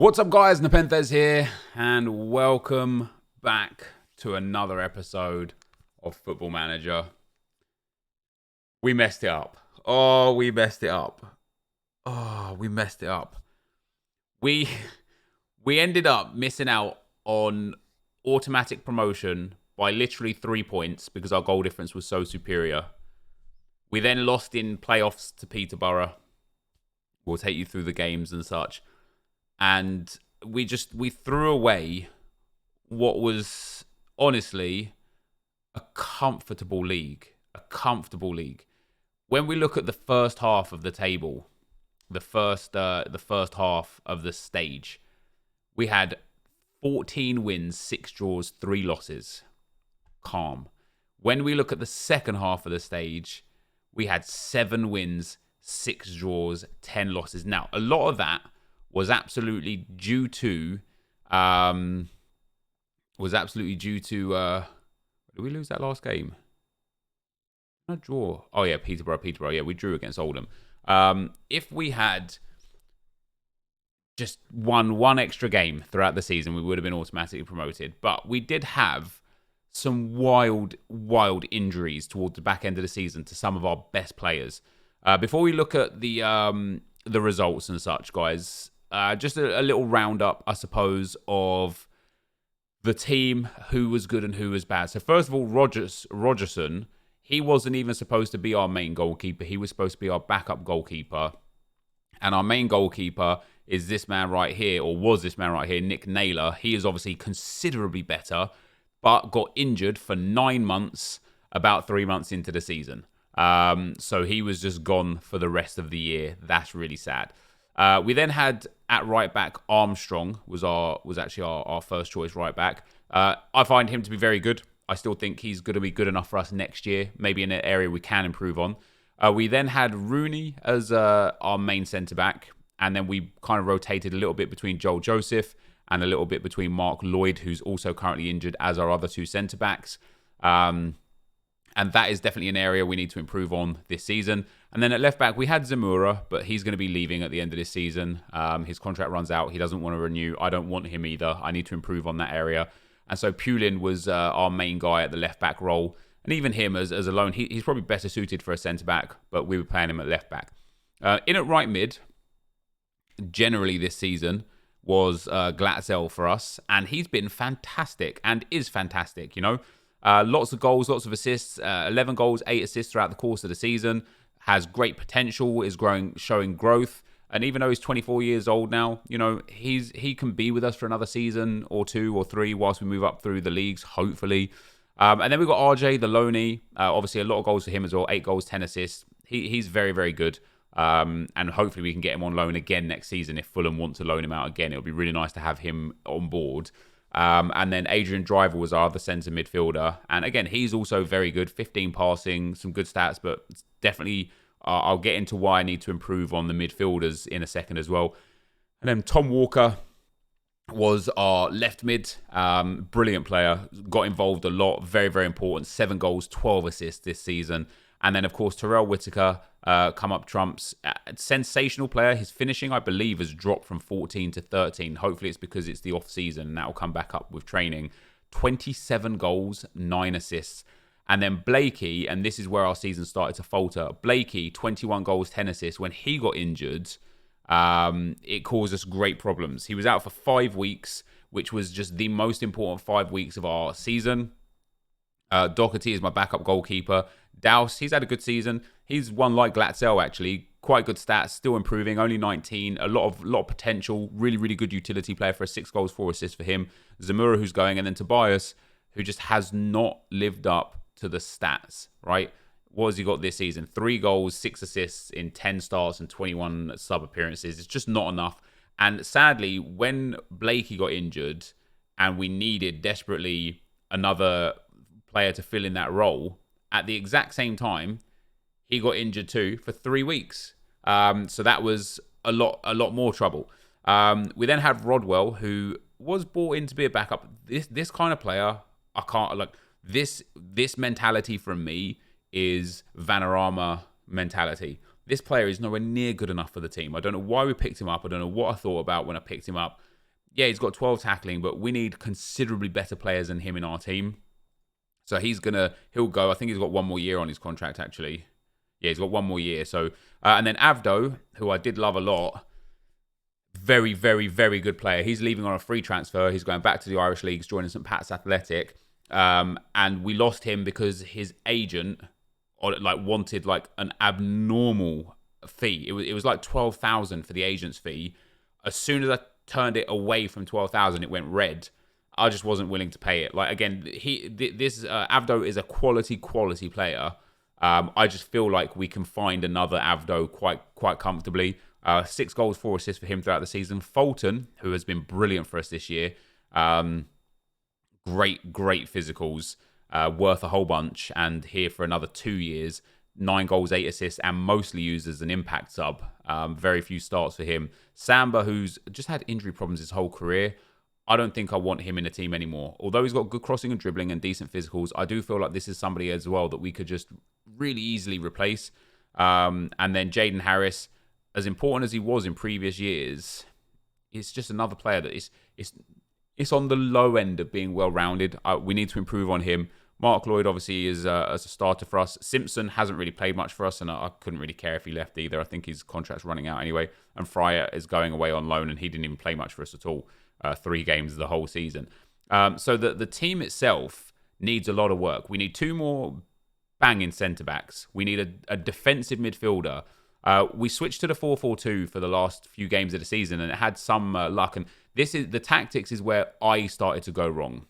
What's up, guys? Nepenthez here, and welcome back to another episode of Football Manager. We messed it up. We messed it up. We messed it up. We ended up missing out on automatic promotion by literally 3 points because our goal difference was so superior. We then lost in playoffs to Peterborough. We'll take you through the games and such. And we threw away what was honestly a comfortable league. When we look at the first half of the table, the first half of the stage, we had 14 wins, 6 draws, 3 losses. Calm. When we look at the second half of the stage, we had 7 wins, 6 draws, 10 losses. Now, a lot of that was absolutely due to did we lose that last game? A draw. Oh yeah, Peterborough. Yeah, we drew against Oldham. If we had just won one extra game throughout the season, we would have been automatically promoted. But we did have some wild injuries towards the back end of the season to some of our best players. Before we look at the results and such, guys, just a little roundup, I suppose, of the team, who was good and who was bad. So first of all, Rogerson, he wasn't even supposed to be our main goalkeeper. He was supposed to be our backup goalkeeper. And our main goalkeeper is this man right here, or was this man right here, Nick Naylor. He is obviously considerably better, but got injured for 9 months, about 3 months into the season. So he was just gone for the rest of the year. That's really sad. We then had at right back, Armstrong was actually our first choice right back. I find him to be very good. I still think he's going to be good enough for us next year, maybe in an area we can improve on. We then had Rooney as our main centre back, and then we kind of rotated a little bit between Joel Joseph and a little bit between Mark Lloyd, who's also currently injured, as our other 2 centre backs. And that is definitely an area we need to improve on this season. And then at left back, we had Zamora, but he's going to be leaving at the end of this season. His contract runs out. He doesn't want to renew. I don't want him either. I need to improve on that area. And so Pulin was our main guy at the left back role. And even him as a loan, he's probably better suited for a centre back, but we were playing him at left back. In at right mid, generally this season, was Glatzel for us. And he's been fantastic and is fantastic, you know. Lots of goals, lots of assists, 11 goals, 8 assists throughout the course of the season. Has great potential, is showing growth. And even though he's 24 years old now, you know, he can be with us for another season or 2 or 3 whilst we move up through the leagues, hopefully. And then we've got RJ, the loanee. Obviously, a lot of goals for him as well. 8 goals, 10 assists. He's very, very good. And hopefully we can get him on loan again next season if Fulham want to loan him out again. It would be really nice to have him on board. And then Adrian Driver was our other centre midfielder. And again, he's also very good. 15 passing, some good stats, but definitely I'll get into why I need to improve on the midfielders in a second as well. And then Tom Walker was our left mid. Brilliant player. Got involved a lot. Very, very important. 7 goals, 12 assists this season. And then, of course, Tyrell Whittaker, come up trumps. Sensational player. His finishing, I believe, has dropped from 14 to 13. Hopefully it's because it's the off-season and that will come back up with training. 27 goals, 9 assists. And then Blakey, and this is where our season started to falter. Blakey, 21 goals, 10 assists. When he got injured, it caused us great problems. He was out for 5 weeks, which was just the most important 5 weeks of our season. Doherty is my backup goalkeeper. Douse, he's had a good season. He's one like Glatzel, actually. Quite good stats, still improving, only 19. A lot of potential. Really, really good utility player for a 6 goals, 4 assists for him. Zamora, who's going, and then Tobias, who just has not lived up to the stats, right? What has he got this season? 3 goals, 6 assists in 10 starts and 21 sub appearances. It's just not enough. And sadly, when Blakey got injured and we needed desperately another player to fill in that role, at the exact same time, he got injured too for 3 weeks. So that was a lot more trouble. We then had Rodwell, who was brought in to be a backup. This kind of player, I can't like this mentality from me is Vanarama mentality. this player is nowhere near good enough for the team. I don't know why we picked him up. I don't know what I thought about when I picked him up. Yeah, he's got 12 tackling, but we need considerably better players than him in our team. So he'll go. I think he's got 1 more year on his contract, actually. Yeah, he's got 1 more year. So, and then Avdo, who I did love a lot, very, very, very good player. He's leaving on a free transfer. He's going back to the Irish Leagues, joining St. Pat's Athletic. And we lost him because his agent wanted an abnormal fee. It was like 12,000 for the agent's fee. As soon as I turned it away from 12,000, it went red. I just wasn't willing to pay it. This Avdo is a quality player. I just feel like we can find another Avdo quite comfortably. 6 goals, 4 assists for him throughout the season. Fulton, who has been brilliant for us this year. Great physicals, worth a whole bunch, and here for another 2 years. 9 goals, 8 assists, and mostly used as an impact sub. Very few starts for him. Samba, who's just had injury problems his whole career. I don't think I want him in the team anymore. Although he's got good crossing and dribbling and decent physicals, I do feel like this is somebody as well that we could just really easily replace. And then Jaden Harris, as important as he was in previous years, it's just another player that it's on the low end of being well-rounded. We need to improve on him. Mark Lloyd, obviously, is as a starter for us. Simpson hasn't really played much for us, and I couldn't really care if he left either. I think his contract's running out anyway. And Fryer is going away on loan, and he didn't even play much for us at all. 3 games the whole season. So the team itself needs a lot of work. We need 2 more banging centre-backs. We need a defensive midfielder. We switched to the 4-4-2 for the last few games of the season, and it had some luck. And the tactics is where I started to go wrong.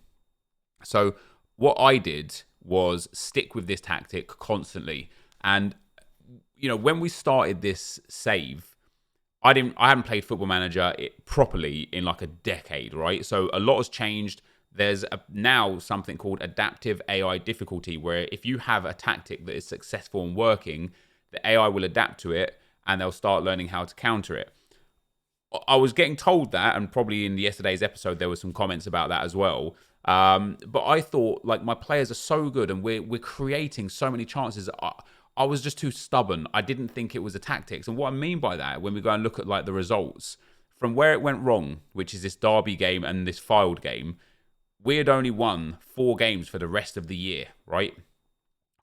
So what I did was stick with this tactic constantly. And, when we started this save, I hadn't played Football Manager properly in like a decade, right? So a lot has changed. There's now something called adaptive AI difficulty, where if you have a tactic that is successful and working, the AI will adapt to it and they'll start learning how to counter it. I was getting told that, and probably in yesterday's episode there were some comments about that as well. But I thought, my players are so good and we're creating so many chances. I was just too stubborn. I didn't think it was a tactics. And what I mean by that, when we go and look at the results, from where it went wrong, which is this Derby game and this Fylde game, we had only won 4 games for the rest of the year, right?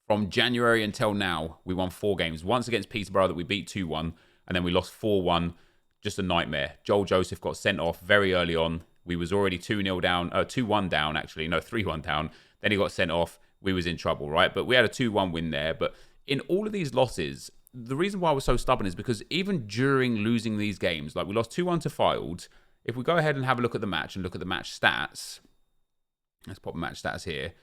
From January until now, we won 4 games. Once against Peterborough that we beat 2-1, and then we lost 4-1. Just a nightmare. Joel Joseph got sent off very early on. We was already 2-0 down, 2-1 down actually, no, 3-1 down. Then he got sent off. We was in trouble, right? But we had a 2-1 win there. But in all of these losses, the reason why I was so stubborn is because even during losing these games, we lost 2-1 to Fylde. If we go ahead and have a look at the match and look at the match stats, let's pop match stats here.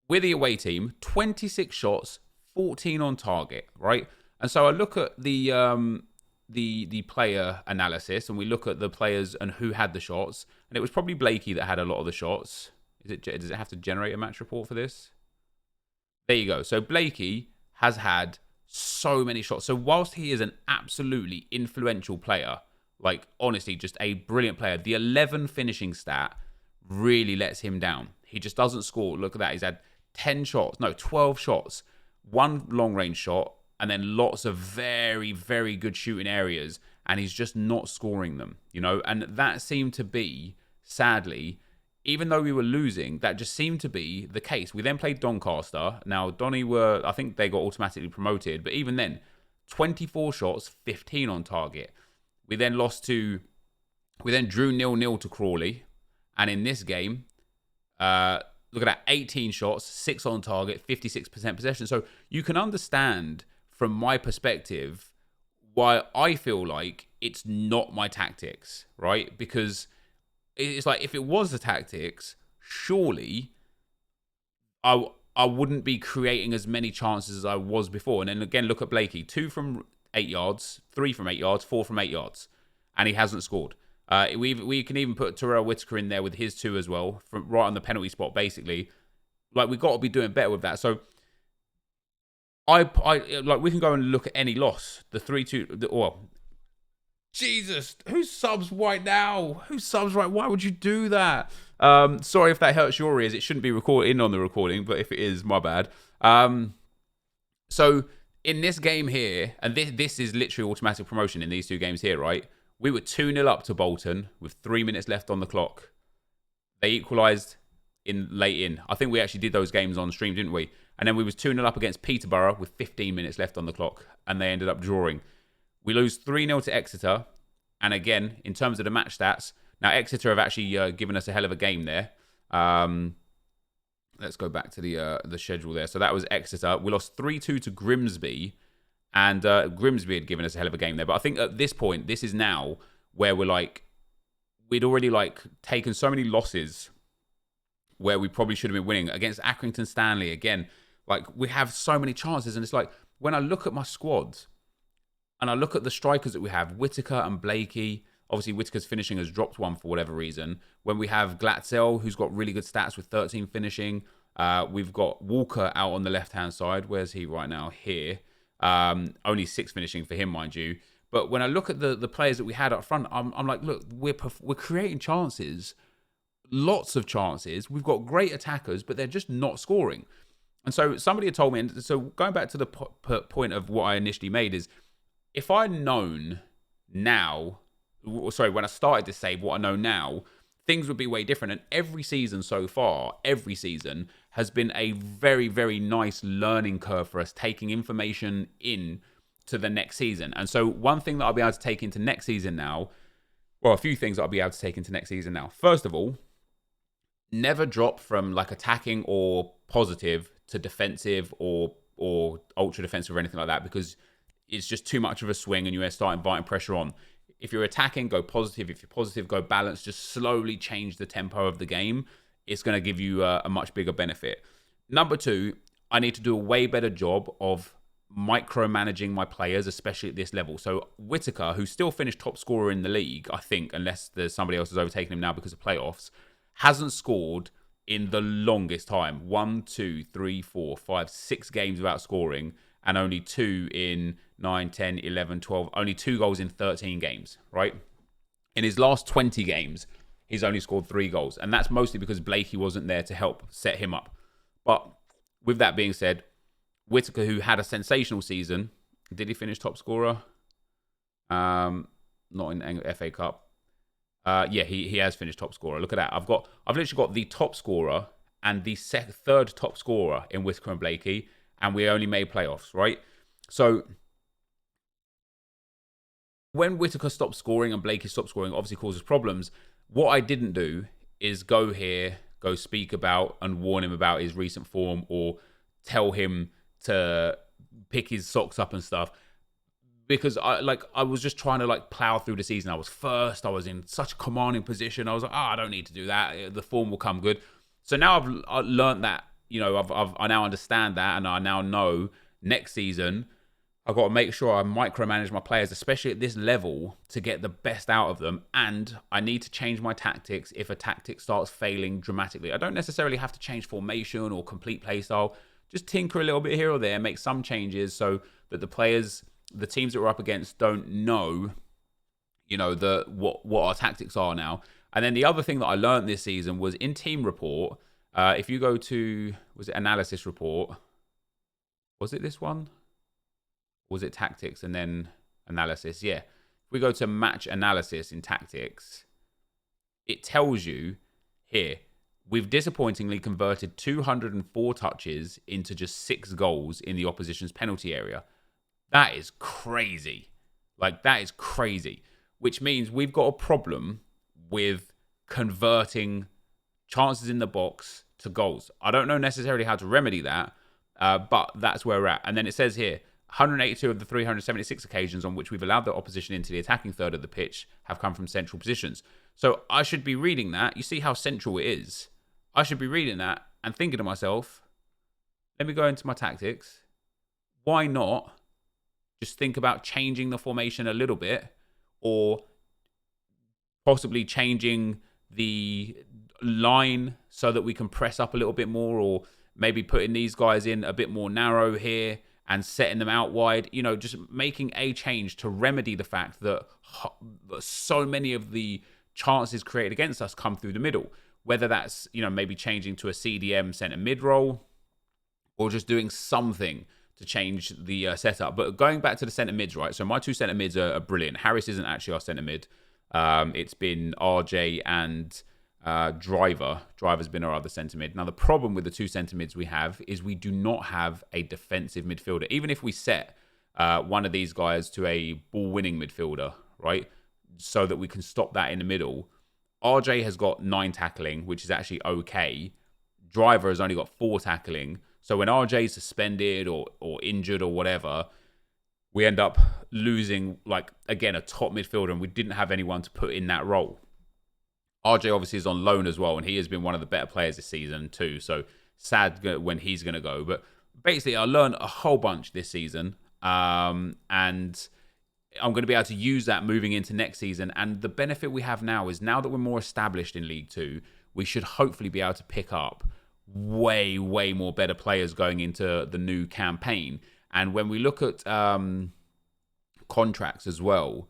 We're the away team, 26 shots, 14 on target, right? And so I look at the player analysis, and we look at the players and who had the shots, and it was probably Blakey that had a lot of the shots. Does it have to generate a match report for this? There you go. So Blakey has had so many shots. So whilst he is an absolutely influential player, honestly, just a brilliant player, the 11 finishing stat really lets him down. He just doesn't score. Look at that. He's had 12 shots, 1 long range shot, and then lots of very, very good shooting areas, and he's just not scoring them, And that seemed to be, sadly, even though we were losing, that just seemed to be the case. We then played Doncaster. Now, Donny I think they got automatically promoted, but even then, 24 shots, 15 on target. We then drew 0-0 to Crawley, and in this game, look at that, 18 shots, 6 on target, 56% possession. So you can understand, from my perspective, why I feel like it's not my tactics, right? Because it's if it was the tactics, surely I wouldn't be creating as many chances as I was before. And then again, look at Blakey, 2 from 8 yards, 3 from 8 yards, 4 from 8 yards, and he hasn't scored. We can even put Tyrell Whittaker in there with his 2 as well, from right on the penalty spot, basically. We've got to be doing better with that. So we can go and look at any loss. The 3-2, Jesus, who subs right now? Who subs right? Why would you do that? Sorry if that hurts your ears. It shouldn't be recorded in on the recording, but if it is, my bad. So in this game here, and this is literally automatic promotion in these two games here, right? We were 2-0 up to Bolton with 3 minutes left on the clock. They equalised late in. I think we actually did those games on stream, didn't we? And then we was 2-0 up against Peterborough with 15 minutes left on the clock, and they ended up drawing. We lose 3-0 to Exeter. And again, in terms of the match stats, now Exeter have actually given us a hell of a game there. Let's go back to the schedule there. So that was Exeter. We lost 3-2 to Grimsby, and Grimsby had given us a hell of a game there. But I think at this point, this is now where we're like, we'd already like taken so many losses where we probably should have been winning against Accrington Stanley again. Like, we have so many chances, and it's like, when I look at my squad and I look at the strikers that we have, Whittaker and Blakey. Obviously, Whittaker's finishing has dropped one for whatever reason. When we have Glatzel, who's got really good stats with 13 finishing. We've got Walker out on the left-hand side. Where's he right now? Here. Only 6 finishing for him, mind you. But when I look at the players that we had up front, I'm like, look, we're creating chances. Lots of chances. We've got great attackers, but they're just not scoring. And so somebody had told me, and so going back to the point of what I initially made is, if I'd known now, sorry, when I started this save, what I know now, things would be way different. And every season so far, every season has been a very, very nice learning curve for us, taking information in to the next season. And so one thing that I'll be able to take into next season now, well, a few things that I'll be able to take into next season now. First of all, never drop from like attacking or positive to defensive or ultra defensive or anything like that, because it's just too much of a swing and you start inviting pressure on. If you're attacking, go positive. If you're positive, go balance. Just slowly change the tempo of the game. It's going to give you a much bigger benefit. Number 2, I need to do a way better job of micromanaging my players, especially at this level. So Whittaker, who still finished top scorer in the league, I think, unless there's somebody else has overtaken him now because of playoffs, hasn't scored in the longest time. 1, 2, 3, 4, 5, 6 games without scoring, and only 2 in 9, 10, 11, 12, only 2 goals in 13 games, right? In his last 20 games, he's only scored 3 goals. And that's mostly because Blakey wasn't there to help set him up. But with that being said, Whittaker, who had a sensational season, did he finish top scorer? Not in FA Cup. Yeah, he has finished top scorer. Look at that. I've literally got the top scorer and the third top scorer in Whittaker and Blakey, and we only made playoffs, right? So when Whittaker stopped scoring and Blakey stopped scoring, obviously causes problems. What I didn't do is go speak about and warn him about his recent form, or tell him to pick his socks up and stuff, because I was just trying to plow through the season. I was first. I was in such a commanding position. I was like, I don't need to do that. The form will come good. So now I've learned that, I now understand that, and I now know next season I've got to make sure I micromanage my players, especially at this level, to get the best out of them. And I need to change my tactics if a tactic starts failing dramatically. I don't necessarily have to change formation or complete play style. Just tinker a little bit here or there, make some changes so that the teams that we're up against don't know, what our tactics are now. And then the other thing that I learned this season was in team report. If you go to, was it analysis report? Was it this one? Was it tactics and then analysis? Yeah. If we go to match analysis in tactics, it tells you here, we've disappointingly converted 204 touches into just 6 goals in the opposition's penalty area. That is crazy. That is crazy. Which means we've got a problem with converting chances in the box to goals. I don't know necessarily how to remedy that, but that's where we're at. And then it says here, 182 of the 376 occasions on which we've allowed the opposition into the attacking third of the pitch have come from central positions. So I should be reading that. You see how central it is. I should be reading that and thinking to myself, let me go into my tactics. Why not just think about changing the formation a little bit, or possibly changing the line so that we can press up a little bit more, or maybe putting these guys in a bit more narrow here and setting them out wide, just making a change to remedy the fact that so many of the chances created against us come through the middle. Whether that's, maybe changing to a CDM centre mid role, or just doing something to change the setup. But going back to the centre mids, right? So my two centre mids are brilliant. Harris isn't actually our centre mid. It's been RJ and Driver. Driver's been our other centre mid. Now, the problem with the two centre mids we have is we do not have a defensive midfielder. Even if we set one of these guys to a ball-winning midfielder, right, so that we can stop that in the middle, RJ has got 9 tackling, which is actually okay. Driver has only got 4 tackling. So when RJ is suspended or injured or whatever, we end up losing, like, again, a top midfielder, and we didn't have anyone to put in that role. RJ obviously is on loan as well, and he has been one of the better players this season too. So sad when he's going to go. But basically, I learned a whole bunch this season, and I'm going to be able to use that moving into next season. And the benefit we have now is now that we're more established in League 2, we should hopefully be able to pick up way, way more better players going into the new campaign. And when we look at contracts as well,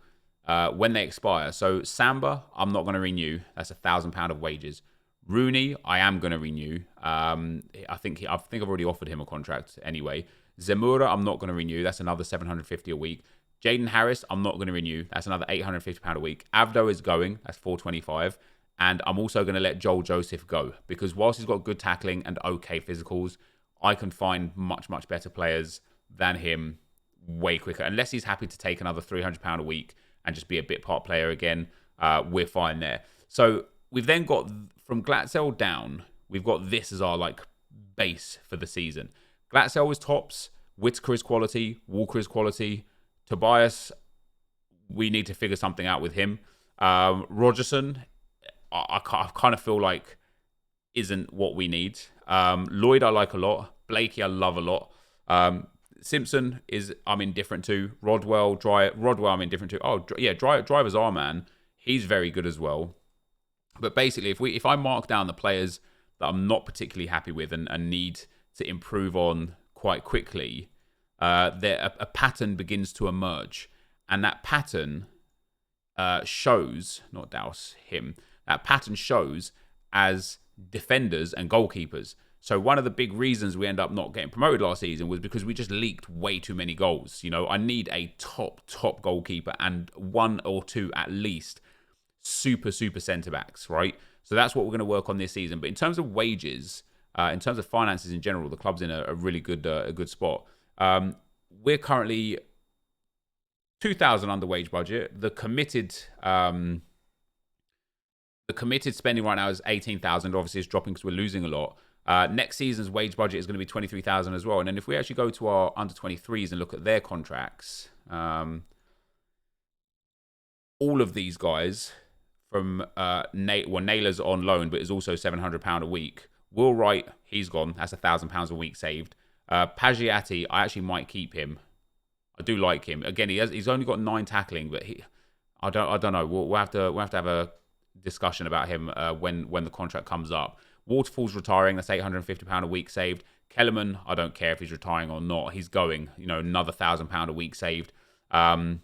when they expire, so Samba, I'm not going to renew. That's £1,000 of wages. Rooney, I am going to renew. I think I've already offered him a contract anyway. Zemura, I'm not going to renew. That's another £750 a week. Jaden Harris, I'm not going to renew. That's another £850 a week. Avdo is going. That's £425. And I'm also going to let Joel Joseph go, because whilst he's got good tackling and okay physicals, I can find much, much better players than him way quicker. Unless he's happy to take another £300 a week and just be a bit part player again, we're fine there. So we've then got, from Glatzel down, we've got this as our like base for the season. Glatzel is tops. Whittaker is quality. Walker is quality. Tobias, we need to figure something out with him. Rogerson, I kind of feel like isn't what we need. Lloyd, I like a lot. Blakey, I love a lot. Simpson I'm indifferent to. Rodwell, I'm indifferent to. Oh, yeah, Driver's our man. He's very good as well. But basically, if I mark down the players that I'm not particularly happy with and need to improve on quite quickly, a pattern begins to emerge. And that pattern shows, not Douse, him, that pattern shows as defenders and goalkeepers. So one of the big reasons we end up not getting promoted last season was because we just leaked way too many goals. You know, I need a top goalkeeper and 1 or 2 at least super centre-backs, right? So that's what we're going to work on this season. But in terms of wages, in terms of finances in general, the club's in a really good spot. We're currently 2,000 under wage budget. The committed spending right now is 18,000. Obviously, it's dropping because we're losing a lot. Next season's wage budget is going to be 23,000 as well. And then if we actually go to our under 23s and look at their contracts, all of these guys from Naylor's on loan, but is also £700 a week. Will Wright, he's gone. That's £1,000 a week saved. Pagiati, I actually might keep him. I do like him. Again, he's only got 9 tackling, but I don't know. We'll have to have a discussion about him when the contract comes up. Waterfall's retiring. That's £850 a week saved. Kellerman, I don't care if he's retiring or not. He's going. You know, another £1,000 a week saved. And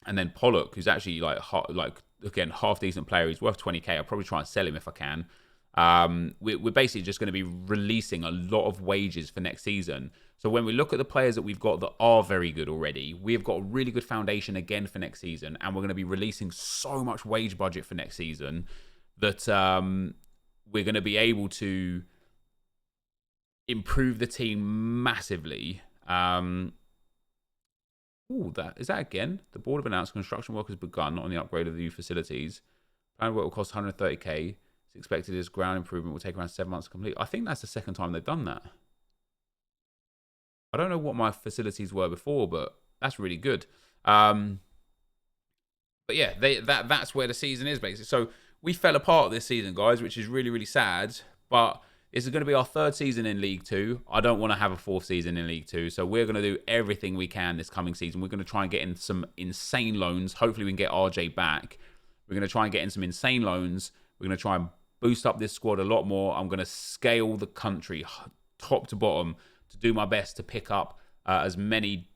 then Pollock, who's actually again half decent player. He's worth 20k. I'll probably try and sell him if I can. We're basically just going to be releasing a lot of wages for next season. So when we look at the players that we've got that are very good already, we've got a really good foundation again for next season, and we're going to be releasing so much wage budget for next season that we're going to be able to improve the team massively. Is that again? The board have announced construction work has begun on the upgrade of the new facilities. Planned work will cost 130k. It's expected this ground improvement will take around 7 months to complete. I think that's the second time they've done that. I don't know what my facilities were before, but that's really good. But yeah, that's where the season is basically. So we fell apart this season, guys, which is really, really sad. But this is going to be our 3rd season in League 2. I don't want to have a 4th season in League 2. So we're going to do everything we can this coming season. We're going to try and get in some insane loans. Hopefully we can get RJ back. We're going to try and get in some insane loans. We're going to try and boost up this squad a lot more. I'm going to scale the country top to bottom to do my best to pick up as many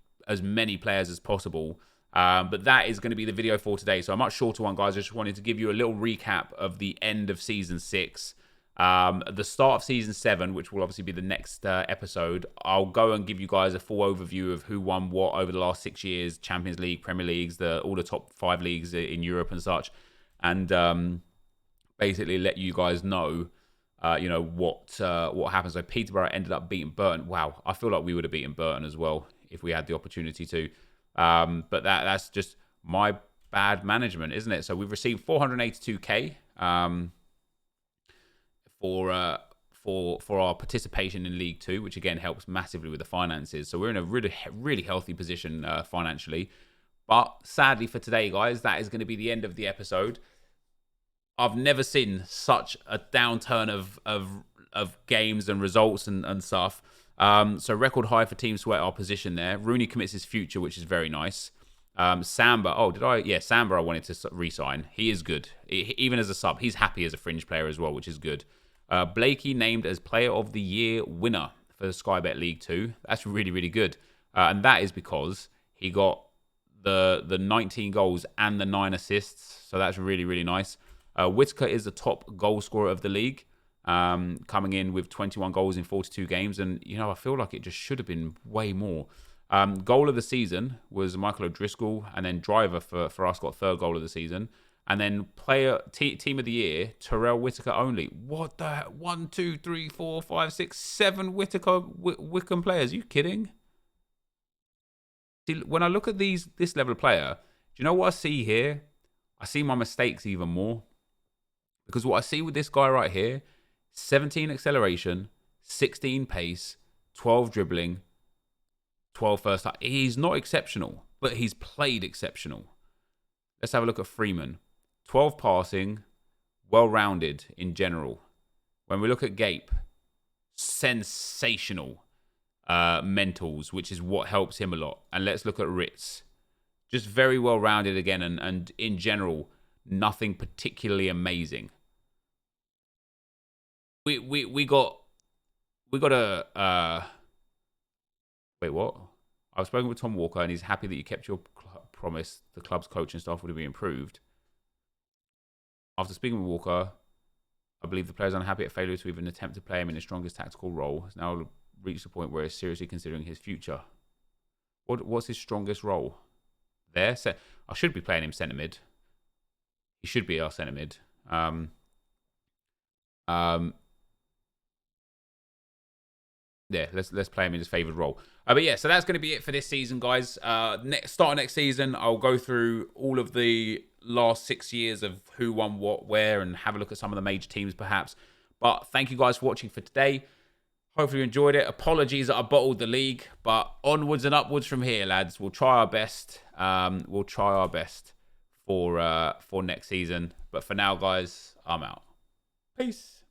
players as possible. But that is going to be the video for today. So a much shorter one, guys. I just wanted to give you a little recap of the end of Season 6. The start of season 7, which will obviously be the next episode, I'll go and give you guys a full overview of who won what over the last 6 years, Champions League, Premier Leagues, all the top 5 leagues in Europe and such, and basically let you guys know, what happens. So Peterborough ended up beating Burton. Wow, I feel like we would have beaten Burton as well if we had the opportunity to. But that's just my bad management, isn't it? So we've received 482k. For our participation in League 2, which again helps massively with the finances. So we're in a really healthy position financially. But sadly for today, guys, that is going to be the end of the episode. I've never seen such a downturn of games and results and stuff. So record high for Team Sweat, our position there. Rooney commits his future, which is very nice. Samba, Samba I wanted to re-sign. He is good. Even as a sub, he's happy as a fringe player as well, which is good. Blakey named as Player of the Year winner for the Sky Bet League 2. That's really, really good. And that is because he got the 19 goals and the 9 assists. So that's really, really nice. Whittaker is the top goal scorer of the league, coming in with 21 goals in 42 games. And, I feel like it just should have been way more. Goal of the season was Michael O'Driscoll, and then driver for us got 3rd goal of the season. And then team of the year, Tyrell Whittaker only. What the heck? 1, 2, 3, 4, 5, 6, 7 Wickham players. Are you kidding? See, when I look at this level of player, do you know what I see here? I see my mistakes even more. Because what I see with this guy right here, 17 acceleration, 16 pace, 12 dribbling, 12 first touch. He's not exceptional, but he's played exceptional. Let's have a look at Freeman. 12 passing, well-rounded in general. When we look at Gape, sensational mentals, which is what helps him a lot. And let's look at Ritz. Just very well-rounded again, and in general, nothing particularly amazing. We got a wait, what? I was speaking with Tom Walker, and he's happy that you kept your promise. The club's coach and staff would be improved. After speaking with Walker, I believe the player's unhappy at failure to even attempt to play him in his strongest tactical role. Has now reached the point where he's seriously considering his future. What's his strongest role? There, I should be playing him centre mid. He should be our centre mid. Yeah, let's play him in his favoured role. But yeah, so that's going to be it for this season, guys. Start of next season, I'll go through all of the last 6 years of who won what, where, and have a look at some of the major teams, perhaps. But thank you guys for watching for today. Hopefully you enjoyed it. Apologies that I bottled the league, but onwards and upwards from here, lads. We'll try our best. We'll try our best for next season. But for now, guys, I'm out. Peace.